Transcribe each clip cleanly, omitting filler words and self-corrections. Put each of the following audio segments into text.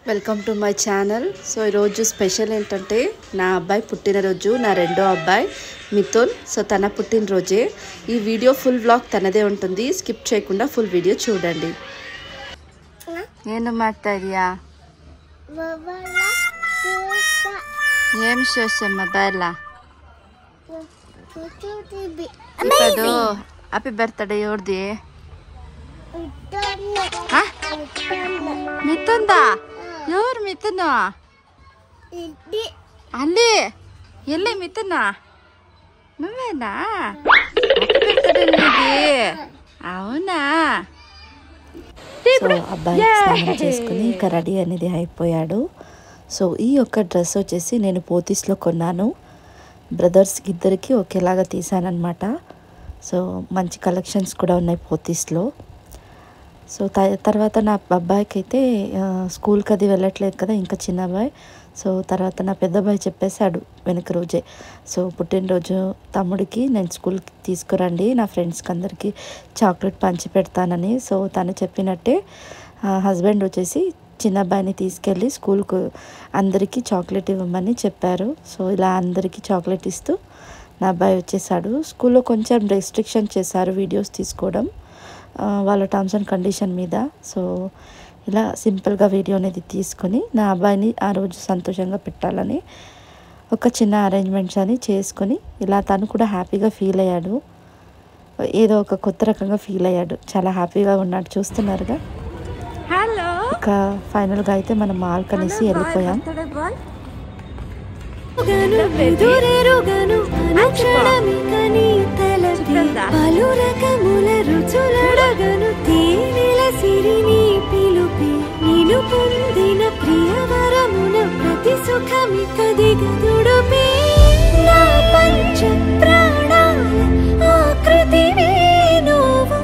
Welcome to my channel. So ఈరోజు special ఏంటంటే నా అబ్బాయి పుట్టినరోజు, నా రెండో అబ్బాయి మిథున్. సో తన పుట్టినరోజే. ఈ వీడియో ఫుల్ వ్లాగ్ తనదే ఉంటుంది, స్కిప్ చేయకుండా ఫుల్ వీడియో చూడండి. ಏನು ಮಾಡ್ತಾ ಇದೀಯಾ? ఏం చేస్తాం మొబైల్? ఇప్పుడు హ్యాపీ బర్త్డే ఎవరిది? మిథున్దా? ఎవరు మిథును? ಅಲ್ಲಿ ಎಲ್ಲಿ మిథునా? నువ్వేనా? అవునా? సో అబ్బాయి స్నానం చేసుకుని ఇంకా రెడీ అనేది అయిపోయాడు. సో ఈ యొక్క డ్రెస్ వచ్చేసి నేను పోతీస్లో కొన్నాను. బ్రదర్స్కి ఇద్దరికి ఒకేలాగా తీసానమాట. సో మంచి కలెక్షన్స్ కూడా ఉన్నాయి పోతీస్లో. సో తర్వాత నా అబ్బాయికి అయితే స్కూల్కి అది వెళ్ళట్లేదు కదా, ఇంకా చిన్న అబ్బాయి. సో తర్వాత నా పెద్ద అబ్బాయి చెప్పేశాడు వెనక రోజే, సో పుట్టినరోజు తమ్ముడికి నేను స్కూల్కి తీసుకురండి, నా ఫ్రెండ్స్కి అందరికీ చాక్లెట్ పంచి పెడతానని. సో తను చెప్పినట్టే హస్బెండ్ వచ్చేసి చిన్న అబ్బాయిని తీసుకెళ్ళి స్కూల్కు అందరికీ చాక్లెట్ ఇవ్వమని చెప్పారు. సో ఇలా అందరికీ చాక్లెట్ ఇస్తూ నా అబ్బాయి వచ్చేసాడు. స్కూల్లో కొంచెం రెస్ట్రిక్షన్ చేశారు వీడియోస్ తీసుకోవడం వాళ్ళ టర్మ్స్ అండ్ కండిషన్ మీద. సో ఇలా సింపుల్గా వీడియో అనేది తీసుకొని నా అబ్బాయిని ఆ రోజు సంతోషంగా పెట్టాలని ఒక చిన్న అరేంజ్మెంట్స్ అని చేసుకొని ఇలా తను కూడా హ్యాపీగా ఫీల్ అయ్యాడు. ఏదో ఒక కొత్త రకంగా ఫీల్ అయ్యాడు, చాలా హ్యాపీగా ఉన్నాడు. చూస్తున్నారుగా. హలో. ఇక ఫైనల్గా అయితే మనం మాల్ కనేసి వెళ్ళిపోయాం. పలు రకముల రుచులడగను తేనెల సిరిని పిలుపి నిను పొందిన ప్రియవరమున ప్రతి సుఖమిక దిగదుడుపే నా పంచ ప్రాణాల ఆకృతివే నువ్వు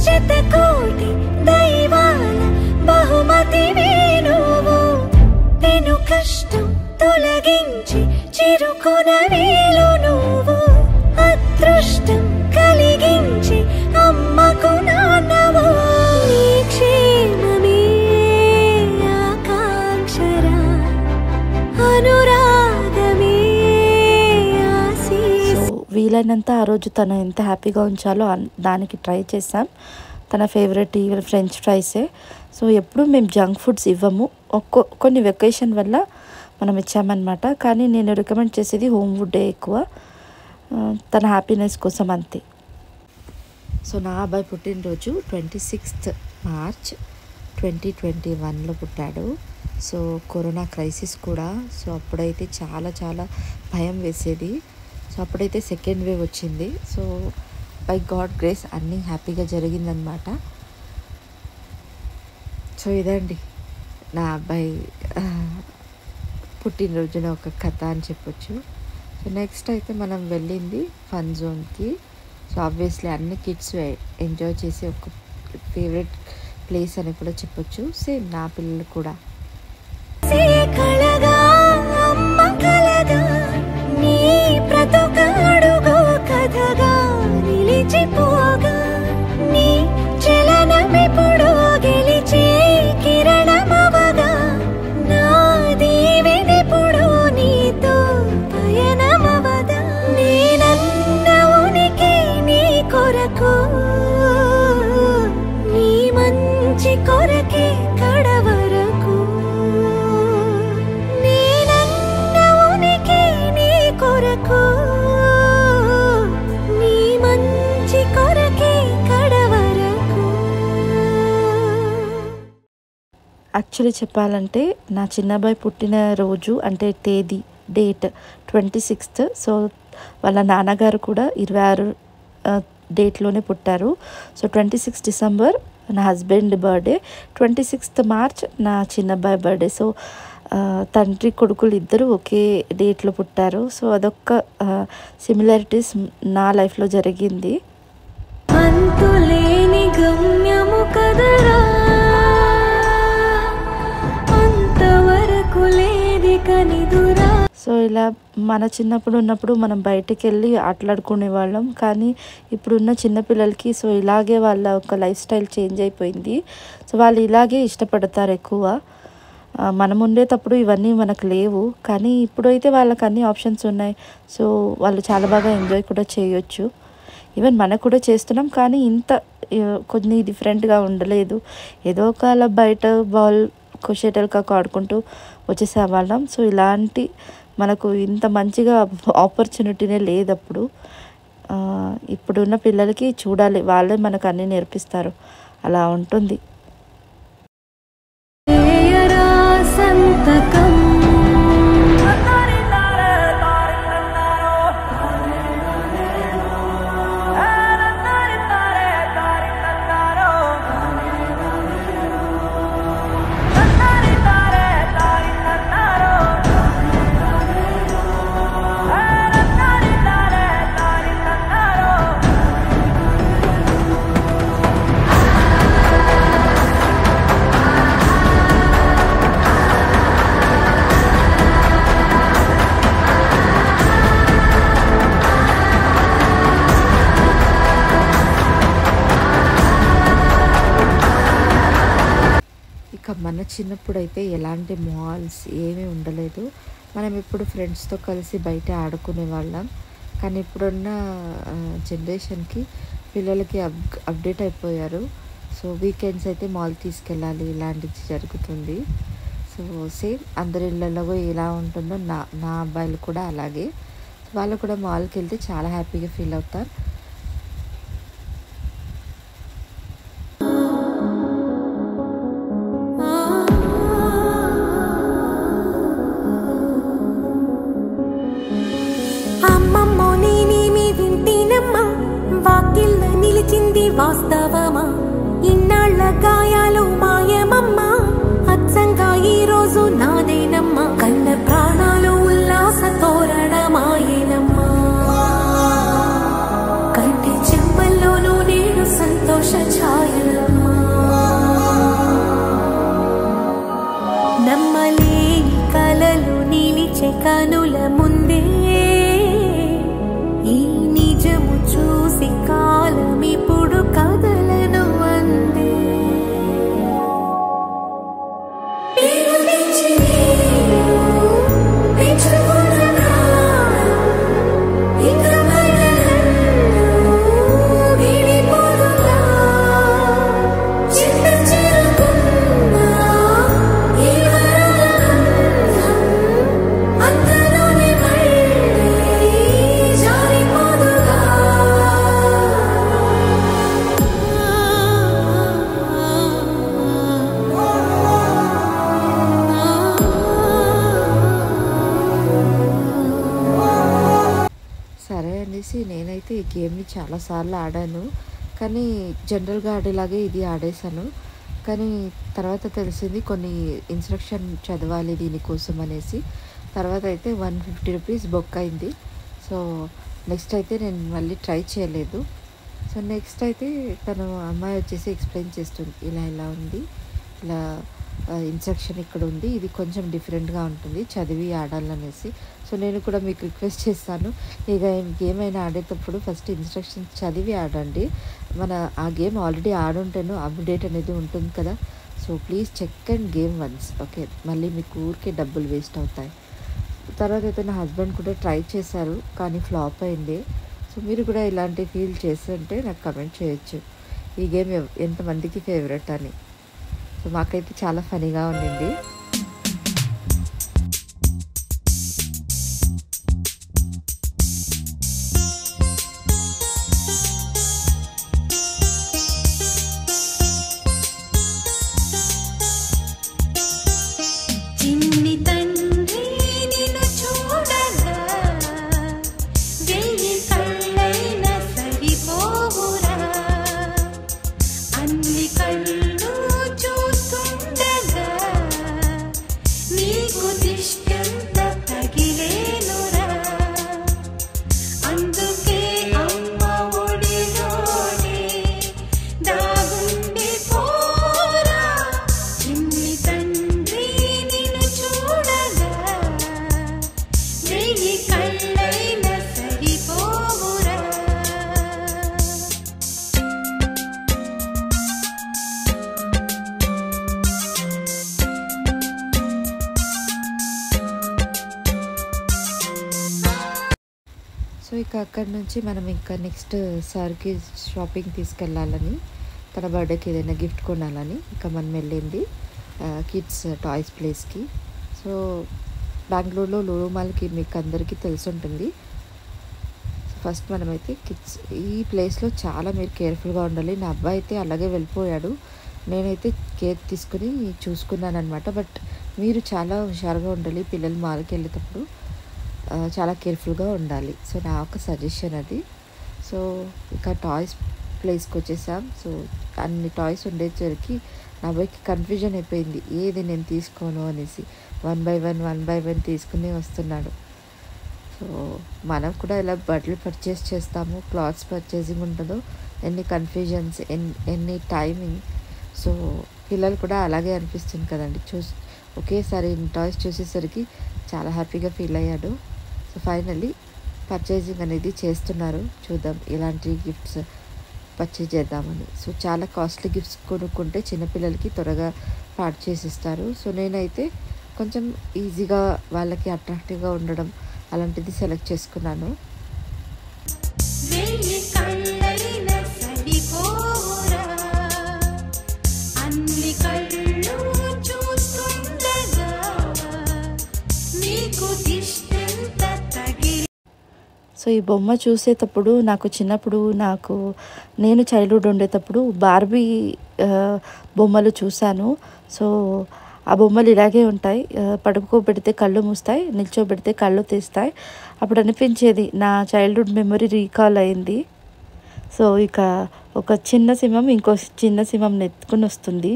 శతకోటి దైవాల బహుమతివే నువ్వు పెను కష్టం తొలగించి చిరుకొనవేలు నువ్వు అదృష్టం కలిగించి అమ్మకు నాన్నవో నీ క్షేమమే ఆకాంక్షరా అనురాగమే ఆశీస్. సో వీలైనంత ఆ రోజు తను ఎంత హ్యాపీగా ఉంచాలో దానికి ట్రై చేసాం. తన ఫేవరెట్ ఫ్రెంచ్ ఫ్రైసే. సో ఎప్పుడు మేము జంక్ ఫుడ్స్ ఇవ్వము, కొన్ని వెకేషన్ వల్ల మనం ఇచ్చామన్నమాట. కానీ నేను రికమెండ్ చేసేది హోమ్ ఫుడ్డే ఎక్కువ, తన హ్యాపీనెస్ కోసం అంతే. సో నా అబ్బాయి పుట్టినరోజు 26 మార్చ్ 2021లో పుట్టాడు. సో కరోనా క్రైసిస్ కూడా. సో అప్పుడైతే చాలా చాలా భయం వేసేది. సో అప్పుడైతే సెకండ్ వేవ్ వచ్చింది. సో బై గాడ్ గ్రేస్ అన్నీ హ్యాపీగా జరిగిందనమాట. సో ఇదండి నా అబ్బాయి పుట్టినరోజున ఒక కథ అని చెప్పొచ్చు. సో నెక్స్ట్ అయితే మనం వెళ్ళింది ఫన్ జోన్కి. సో ఆబ్వియస్లీ అన్ని కిడ్స్ ఎంజాయ్ చేసే ఒక ఫేవరెట్ ప్లేస్ అని కూడా చెప్పొచ్చు. సేమ్ నా పిల్లలు కూడా. కొరకే కడవరకు నేనన్న ఉనికి నీ కొరకు నీ మంచి కొరకే కడవరకు. యాక్చువల్లీ చెప్పాలంటే నా చిన్నబ్బాయి పుట్టినరోజు అంటే తేదీ డేట్ 26. సో వాళ్ళ నాన్నగారు కూడా 26 డేట్లోనే పుట్టారు. సో 26 డిసెంబర్ నా హస్బెండ్ బర్త్డే, 26 మార్చ్ నా చిన్నబ్బాయి బర్త్డే. సో తండ్రి కొడుకులు ఇద్దరు ఒకే డేట్లో పుట్టారు. సో అదొక్క సిమిలారిటీస్ నా లైఫ్లో జరిగింది. అంతులేని గమ్యము కదరా అంతవరకు లేది కనిదురా. సో ఇలా మన చిన్నప్పుడు ఉన్నప్పుడు మనం బయటికి వెళ్ళి ఆటలాడుకునే వాళ్ళం. కానీ ఇప్పుడున్న చిన్నపిల్లలకి సో ఇలాగే వాళ్ళ ఒక లైఫ్ స్టైల్ చేంజ్ అయిపోయింది. సో వాళ్ళు ఇలాగే ఇష్టపడతారు ఎక్కువ. మనం ఉండేటప్పుడు ఇవన్నీ మనకు లేవు, కానీ ఇప్పుడైతే వాళ్ళకి అన్ని ఆప్షన్స్ ఉన్నాయి. సో వాళ్ళు చాలా బాగా ఎంజాయ్ కూడా చేయొచ్చు. ఈవెన్ మనకు కూడా చేస్తున్నాం, కానీ ఇంత కొన్ని డిఫరెంట్గా ఉండలేదు. ఏదో ఒకలా బయట బాల్ షటిల్ కాక్ ఆడుకుంటూ వచ్చేసేవాళ్ళం. సో ఇలాంటి మనకు ఇంత మంచిగా ఆపర్చునిటీనే లేదు అప్పుడు. ఇప్పుడున్న పిల్లలకి చూడాలి, వాళ్ళే మనకు అన్నీ నేర్పిస్తారు, అలా ఉంటుంది. సంతకం ఇక మన చిన్నప్పుడు అయితే ఎలాంటి మాల్స్ ఏమీ ఉండలేదు. మనం ఇప్పుడు ఫ్రెండ్స్తో కలిసి బయట ఆడుకునే వాళ్ళం. కానీ ఇప్పుడున్న జనరేషన్కి పిల్లలకి అప్డేట్ అయిపోయారు. సో వీకెండ్స్ అయితే మాల్ తీసుకెళ్ళాలి, ఇలాంటిది జరుగుతుంది. సో సేమ్ అందరి ఇళ్ళల్లో ఎలా ఉంటుందో నా అబ్బాయిలు కూడా అలాగే. వాళ్ళు కూడా మాల్కి వెళ్తే చాలా హ్యాపీగా ఫీల్ అవుతారు. వాస్తవమా ఇన్నాళ్ళ గాయాలు మాయమమ్మా, అచ్చంగా ఈ రోజు నాదేనమ్మా, కన్న ప్రాణాలు ఉల్లాస తోరణమాయేనమ్మా, కంటి చెంపల్లోనూ నేడు సంతోష ఛాయలమ్మా, నమ్మలేని కలలు నిలిచే కనుల ముందే ఈ నిజము చూసి కాలమిప్పుడు కదలను అందే. నేనైతే ఈ గేమ్ని చాలాసార్లు ఆడాను, కానీ జనరల్గా ఆడేలాగే ఇది ఆడేశాను. కానీ తర్వాత తెలిసింది కొన్ని ఇన్స్ట్రక్షన్ చదవాలి దీనికోసం అనేసి. తర్వాత అయితే 150 రూపీస్ బొక్క అయింది. సో నెక్స్ట్ అయితే నేను మళ్ళీ ట్రై చేయలేదు. సో నెక్స్ట్ అయితే తను అమ్మాయి వచ్చేసి ఎక్స్ప్లెయిన్ చేస్తుంది, ఇలా ఉంది, ఇలా ఇన్స్ట్రక్షన్ ఇక్కడ ఉంది, ఇది కొంచెం డిఫరెంట్గా ఉంటుంది, చదివి ఆడాలనేసి. సో నేను కూడా మీకు రిక్వెస్ట్ చేస్తాను, ఇక గేమ్ అయినా ఆడేటప్పుడు ఫస్ట్ ఇన్స్ట్రక్షన్స్ చదివి ఆడండి. ఆ గేమ్ ఆల్రెడీ ఆడుంటేనో అప్డేట్ అనేది ఉంటుంది కదా. So please check and game once, okay. మళ్ళీ మీకు ఊరికే డబ్బులు వేస్ట్ అవుతాయి. తర్వాత అయితే నా హస్బెండ్ కూడా ట్రై చేశారు, కానీ ఫ్లాప్ అయింది. సో మీరు కూడా ఇలాంటి ఫీల్ చేస్తుంటే నాకు కమెంట్ చేయొచ్చు, ఈ గేమ్ ఎంతమందికి ఫేవరెట్ అని. సో మాకైతే చాలా ఫనీగా ఉండింది. కళ్ళు చూస్తుండగా ఇక అక్కడి నుంచి మనం ఇంకా నెక్స్ట్ సార్కి షాపింగ్ తీసుకెళ్ళాలని, తన బర్త్డేకి ఏదైనా గిఫ్ట్ కొనాలని ఇక మనం వెళ్ళింది కిడ్స్ టాయ్స్ ప్లేస్కి. సో బెంగళూరులో లూలు మాల్కి మీకు అందరికీ తెలిసి ఉంటుంది. ఫస్ట్ మనమైతే కిడ్స్ ఈ ప్లేస్లో చాలా మీరు కేర్ఫుల్గా ఉండాలి. నా అబ్బాయి అయితే అలాగే వెళ్ళిపోయాడు, నేనైతే కేర్ తీసుకుని చూసుకున్నాను అనమాట. బట్ మీరు చాలా హుషారుగా ఉండాలి, పిల్లలు మాల్కి వెళ్ళేటప్పుడు చాలా కేర్ఫుల్గా ఉండాలి. సో నా ఒక సజెషన్ అది. సో ఇక టాయ్స్ ప్లేస్కి వచ్చేసాం. సో అన్ని టాయ్స్ ఉండేసరికి నా అబ్బాయికి కన్ఫ్యూజన్ అయిపోయింది, ఏది నేను తీసుకోను అనేసి. వన్ బై వన్ తీసుకుని వస్తున్నాడు. సో మనం కూడా ఇలా బట్టలు పర్చేస్ చేస్తాము, క్లాత్స్ పర్చేసింగ్ ఉంటుందో, ఎన్ని కన్ఫ్యూజన్స్, ఎన్ని టైమింగ్. సో పిల్లలు కూడా అలాగే అనిపిస్తుంది కదండి. ఒకేసారి టాయ్స్ చూసేసరికి చాలా హ్యాపీగా ఫీల్ అయ్యాడు. సో ఫైనల్లీ పర్చేసింగ్ అనేది చేస్తున్నారు. చూద్దాం ఎలాంటి గిఫ్ట్స్ పర్చేజ్ చేద్దామని. సో చాలా కాస్ట్లీ గిఫ్ట్స్ కొనుక్కుంటే చిన్నపిల్లలకి త్వరగా పాడు చేసిస్తారు. సో నేనైతే కొంచెం ఈజీగా వాళ్ళకి అట్రాక్టివ్గా ఉండడం అలాంటిది సెలెక్ట్ చేసుకున్నాను. సో ఈ బొమ్మ చూసేటప్పుడు నాకు చిన్నప్పుడు నేను చైల్డ్హుడ్ ఉండేటప్పుడు బార్బీ బొమ్మలు చూశాను. సో ఆ బొమ్మలు ఇలాగే ఉంటాయి, పడుకోబెడితే కళ్ళు మూస్తాయి, నిల్చోబెడితే కళ్ళు తీస్తాయి. అప్పుడు అనిపించేది, నా చైల్డ్హుడ్ మెమరీ రీకాల్ అయింది. సో ఇక ఒక చిన్న సింహం ఇంకో చిన్న సింహం ఎత్తుకుని వస్తుంది.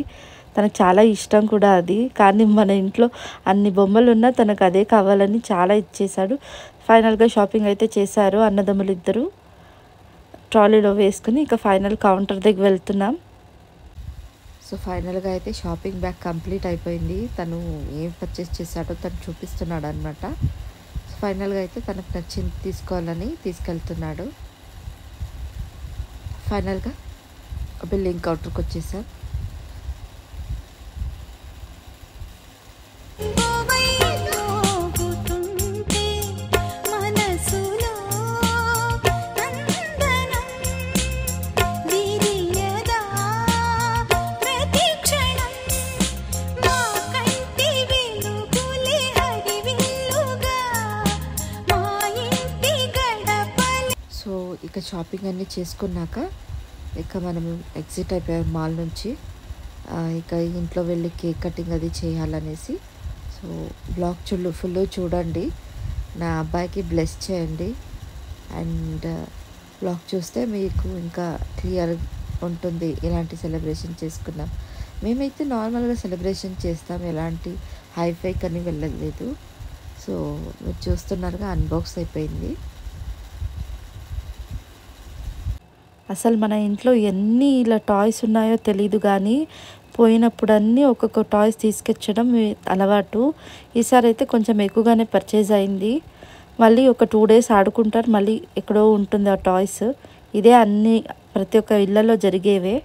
తనకు చాలా ఇష్టం కూడా అది. కానీ మన ఇంట్లో అన్ని బొమ్మలు ఉన్నా తనకు అదే కావాలని చాలా ఇచ్చేశాడు. ఫైనల్గా షాపింగ్ అయితే చేశారు అన్నదమ్ములు ఇద్దరు. ట్రాలీలో వేసుకుని ఇక ఫైనల్ కౌంటర్ దగ్గర వెళ్తున్నాం. సో ఫైనల్గా అయితే షాపింగ్ బ్యాగ్ కంప్లీట్ అయిపోయింది. తను ఏం పర్చేస్ చేశాడో తను చూపిస్తున్నాడు అనమాట. సో ఫైనల్గా అయితే తనకు నచ్చింది తీసుకోవాలని తీసుకెళ్తున్నాడు. ఫైనల్గా బిల్లింగ్ కౌంటర్కి వచ్చేసాం. ఇక షాపింగ్ అన్నీ చేసుకున్నాక ఇక మనం ఎగ్జిట్ అయిపోయాం మాల్ నుంచి. ఇక ఇంట్లో వెళ్ళి కేక్ కటింగ్ అది చేయాలనేసి. సో బ్లాగ్ ఫుల్ చూడండి, నా అబ్బాయికి బ్లెస్ చేయండి. అండ్ బ్లాగ్ చూస్తే మీకు ఇంకా క్లియర్ ఉంటుంది ఎలాంటి సెలబ్రేషన్ చేసుకున్నాం. మేమైతే నార్మల్గా సెలబ్రేషన్ చేస్తాం, ఎలాంటి హైఫై కానీ వెళ్ళలేదు. సో మీరు చూస్తున్నారుగా అన్బాక్స్ అయిపోయింది. అసలు మన ఇంట్లో ఎన్ని ఇలా టాయ్స్ ఉన్నాయో తెలీదు, కానీ పోయినప్పుడు అన్నీ ఒక్కొక్క టాయ్స్ తీసుకొచ్చడం అలవాటు. ఈసారి అయితే కొంచెం ఎక్కువగానే పర్చేజ్ అయింది. మళ్ళీ ఒక 2 days ఆడుకుంటారు, మళ్ళీ ఎక్కడో ఉంటుంది ఆ టాయ్స్. ఇదే ప్రతి ఒక్క ఇళ్లలో జరిగేవే.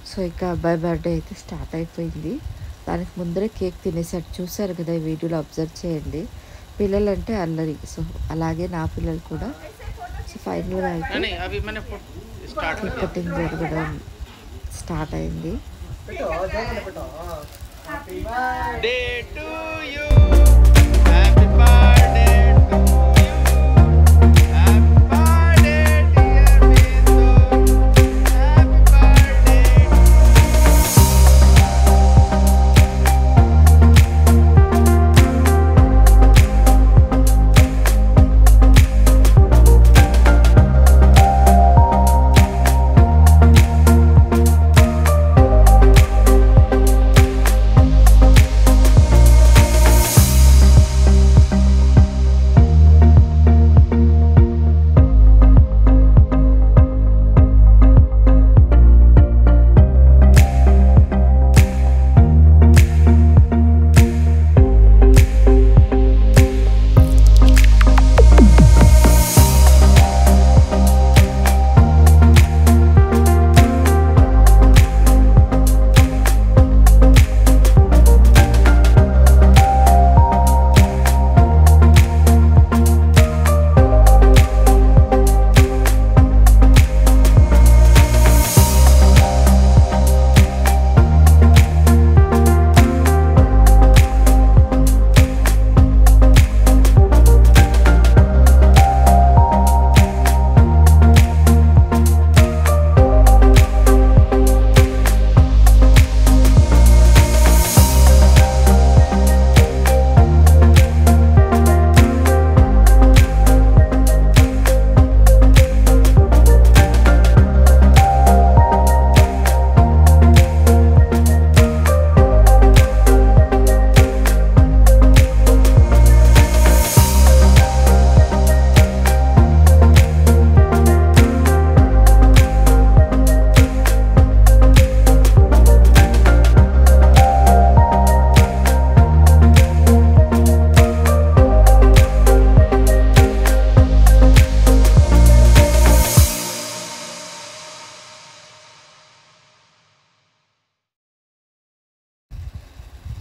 సో ఇక అబ్బాయి బర్త్డే అయితే స్టార్ట్ అయిపోయింది. దానికి ముందరే కేక్ తినేసాడు, చూసారు కదా ఈ వీడియోలో అబ్జర్వ్ చేయండి. పిల్లలు అంటే అల్లరి, సో అలాగే నా పిల్లలు కూడా. సో ఫైనల్గా అయితే కేక్ కటింగ్ జరగడం స్టార్ట్ అయింది.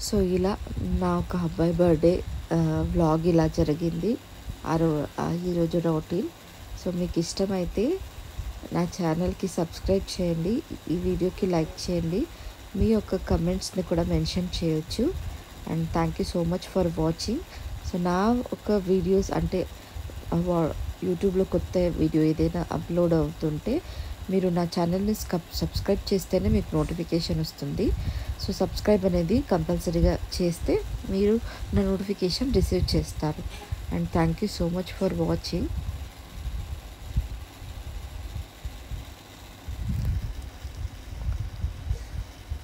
సో ఇలా నా ఒక అబ్బాయి బర్త్డే వ్లాగ్ ఇలా జరిగింది ఈరోజు రొటీన్. సో మీకు ఇష్టమైతే నా ఛానల్కి సబ్స్క్రైబ్ చేయండి, ఈ వీడియోకి లైక్ చేయండి, మీ యొక్క కమెంట్స్ని కూడా మెన్షన్ చేయొచ్చు. And thank you so much for watching. So నా ఒక వీడియోస్ అంటే యూట్యూబ్లో కొత్త వీడియో ఏదైనా అప్లోడ్ అవుతుంటే మీరు నా ఛానల్ని సబ్స్క్రైబ్ చేస్తేనే మీకు నోటిఫికేషన్ వస్తుంది. సో సబ్స్క్రైబ్ అనేది కంపల్సరీగా చేస్తే మీరు నా నోటిఫికేషన్ రిసీవ్ చేస్తారు. And thank you so much for watching.